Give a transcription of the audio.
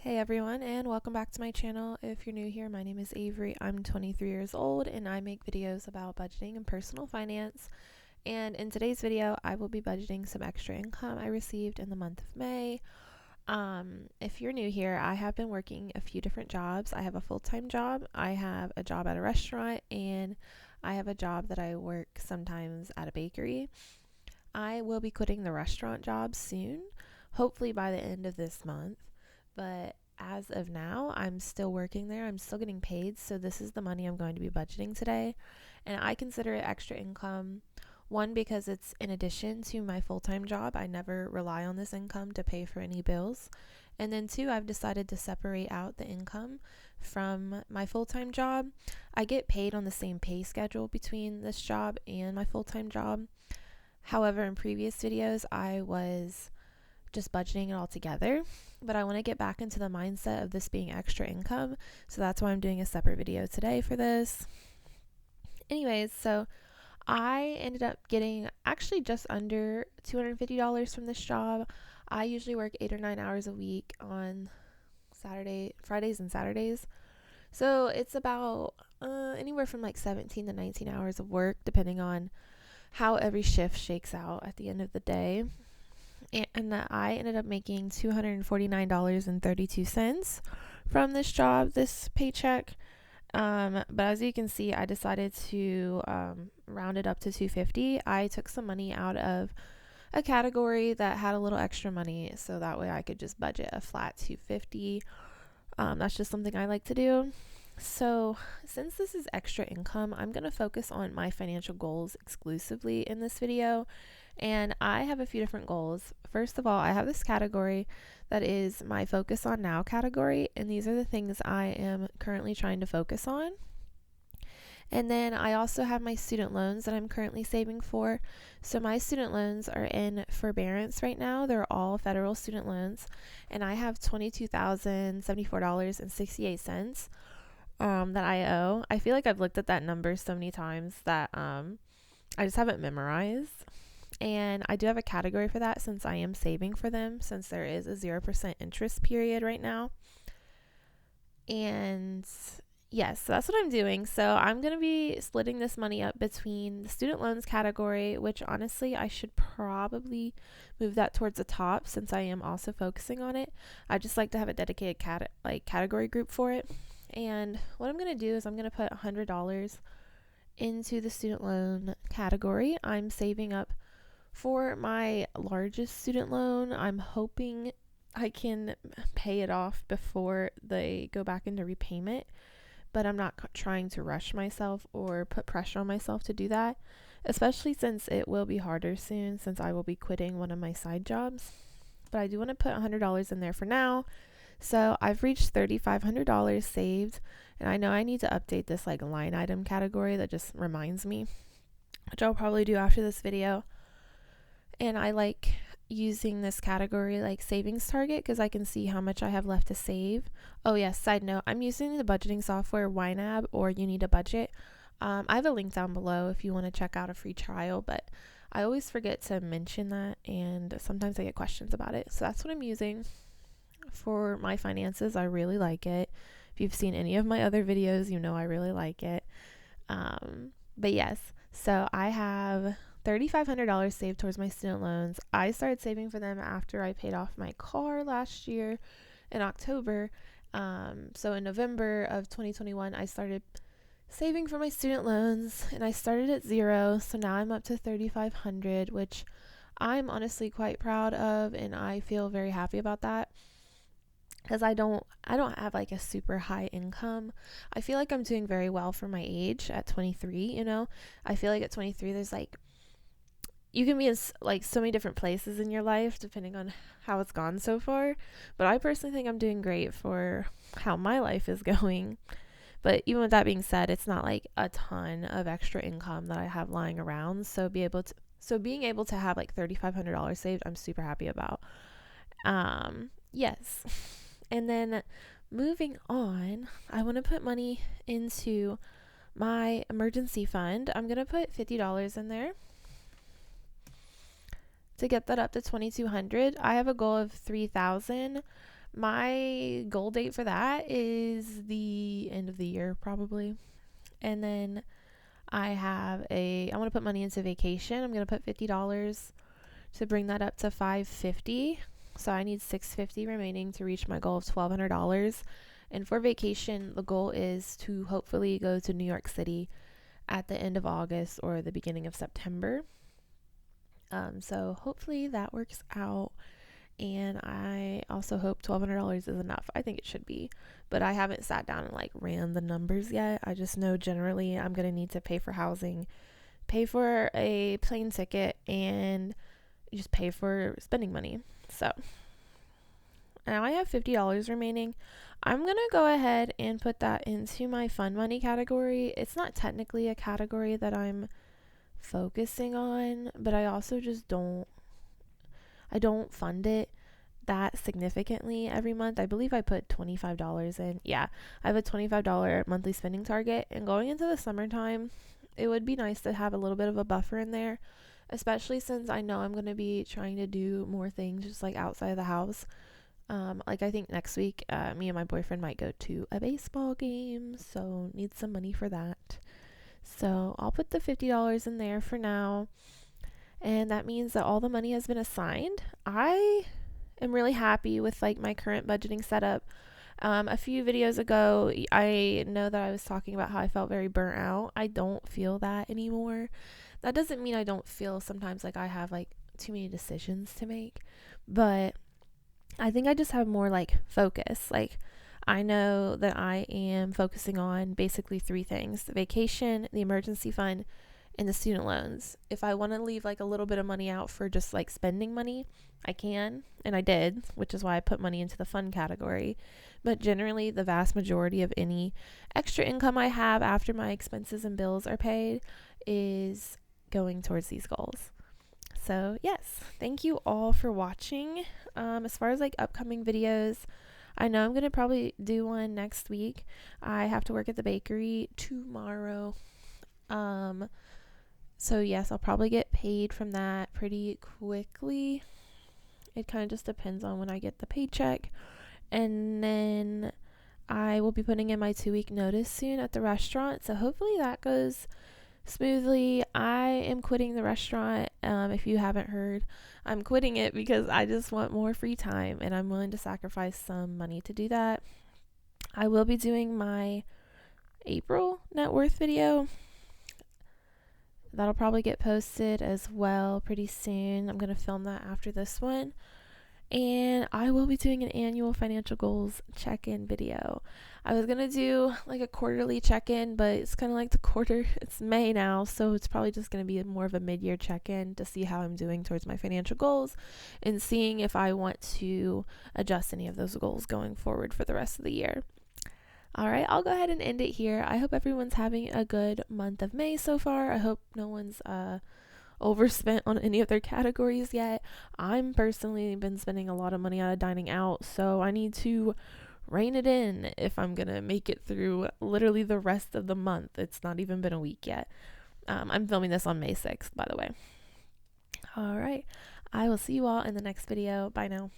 Hey everyone, and welcome back to my channel. If you're new here, my name is Avery. I'm 23 years old and I make videos about budgeting and personal finance. And in today's video, I will be budgeting some extra income I received in the month of May. If you're new here, I have been working a few different jobs. I have a full-time job, I have a job at a restaurant, and I have a job that I work sometimes at a bakery. I will be quitting the restaurant job soon, hopefully by the end of this month. But as of now, I'm still working there. I'm still getting paid. So this is the money I'm going to be budgeting today. And I consider it extra income. One, because it's in addition to my full-time job. I never rely on this income to pay for any bills. And then two, I've decided to separate out the income from my full-time job. I get paid on the same pay schedule between this job and my full-time job. However, in previous videos, I was just budgeting it all together, but I want to get back into the mindset of this being extra income, so that's why I'm doing a separate video today for this. Anyways, so I ended up getting actually just under $250 from this job. I usually work 8 or 9 hours a week on Fridays and Saturdays, so it's about anywhere from like 17 to 19 hours of work depending on how every shift shakes out at the end of the day. And I ended up making $249.32 from this job, this paycheck. But as you can see, I decided to round it up to $250. I took some money out of a category that had a little extra money, so that way I could just budget a flat $250. That's just something I like to do. So since this is extra income, I'm going to focus on my financial goals exclusively in this video. And I have a few different goals. First of all, I have this category that is my focus on now category, and these are the things I am currently trying to focus on. And then I also have my student loans that I'm currently saving for. So my student loans are in forbearance right now. They're all federal student loans, and I have $22,074.68 that I owe. I feel like I've looked at that number so many times that I just haven't memorized. And I do have a category for that since I am saving for them, since there is a 0% interest period right now. And yes, so that's what I'm doing. So I'm going to be splitting this money up between the student loans category, which honestly I should probably move that towards the top since I am also focusing on it. I just like to have a dedicated category group for it. And what I'm going to do is I'm going to put $100 into the student loan category. I'm saving up for my largest student loan. I'm hoping I can pay it off before they go back into repayment, but I'm not trying to rush myself or put pressure on myself to do that, especially since it will be harder soon since I will be quitting one of my side jobs. But I do want to put $100 in there for now. So I've reached $3,500 saved, and I know I need to update this like line item category that just reminds me, which I'll probably do after this video. And I like using this category like savings target because I can see how much I have left to save. Oh yes, side note, I'm using the budgeting software YNAB or YNAB Budget. I have a link down below if you want to check out a free trial, but I always forget to mention that and sometimes I get questions about it. So that's what I'm using for my finances. I really like it. If you've seen any of my other videos, you know I really like it. But yes, so I have $3,500 saved towards my student loans. I started saving for them after I paid off my car last year in October. So in November of 2021, I started saving for my student loans, and I started at $0. So now I'm up to $3,500, which I'm honestly quite proud of, and I feel very happy about that. Because I don't have like a super high income. I feel like I'm doing very well for my age at 23, you know. I feel like at 23 there's like, you can be in like so many different places in your life depending on how it's gone so far. But I personally think I'm doing great for how my life is going. But even with that being said, it's not like a ton of extra income that I have lying around. So being able to have like $3,500 saved, I'm super happy about. Yes. And then moving on, I want to put money into my emergency fund. I'm going to put $50 in there to get that up to $2,200. I have a goal of $3,000, My goal date for that is the end of the year, probably. And then I want to put money into vacation. I'm going to put $50 to bring that up to $550. So I need $650 remaining to reach my goal of $1,200. And for vacation, the goal is to hopefully go to New York City at the end of August or the beginning of September. So hopefully that works out. And I also hope $1,200 is enough. I think it should be, but I haven't sat down and like ran the numbers yet. I just know generally I'm going to need to pay for housing, pay for a plane ticket, and just pay for spending money. So now I have $50 remaining. I'm going to go ahead and put that into my fun money category. It's not technically a category that I'm focusing on, but I also just don't fund it that significantly every month. I believe I put $25 in. Yeah, I have a $25 monthly spending target, and going into the summertime, it would be nice to have a little bit of a buffer in there, especially since I know I'm going to be trying to do more things just like outside of the house. Like I think next week, me and my boyfriend might go to a baseball game, so need some money for that. So I'll put the $50 in there for now. And that means that all the money has been assigned. I am really happy with like my current budgeting setup. A few videos ago, I know that I was talking about how I felt very burnt out. I don't feel that anymore. That doesn't mean I don't feel sometimes like I have like too many decisions to make, but I think I just have more like focus. Like I know that I am focusing on basically three things: the vacation, the emergency fund, and the student loans. If I want to leave like a little bit of money out for just like spending money, I can, and I did, which is why I put money into the fun category. But generally, the vast majority of any extra income I have after my expenses and bills are paid is going towards these goals. So yes, thank you all for watching. As far as like upcoming videos, I know I'm going to probably do one next week. I have to work at the bakery tomorrow. So yes, I'll probably get paid from that pretty quickly. It kind of just depends on when I get the paycheck. And then I will be putting in my 2-week notice soon at the restaurant. So hopefully that goes smoothly. I am quitting the restaurant. If you haven't heard, I'm quitting it because I just want more free time, and I'm willing to sacrifice some money to do that. I will be doing my April net worth video. That'll probably get posted as well pretty soon. I'm going to film that after this one. And I will be doing an annual financial goals check-in video. I was going to do like a quarterly check-in, but it's kind of like the quarter. It's May now, so it's probably just going to be more of a mid-year check-in to see how I'm doing towards my financial goals and seeing if I want to adjust any of those goals going forward for the rest of the year. All right, I'll go ahead and end it here. I hope everyone's having a good month of May so far. I hope no one's overspent on any of their categories yet. I'm personally been spending a lot of money on dining out, so I need to rein it in if I'm gonna make it through literally the rest of the month. It's not even been a week yet. I'm filming this on May 6th, by the way. All right, I will see you all in the next video. Bye now.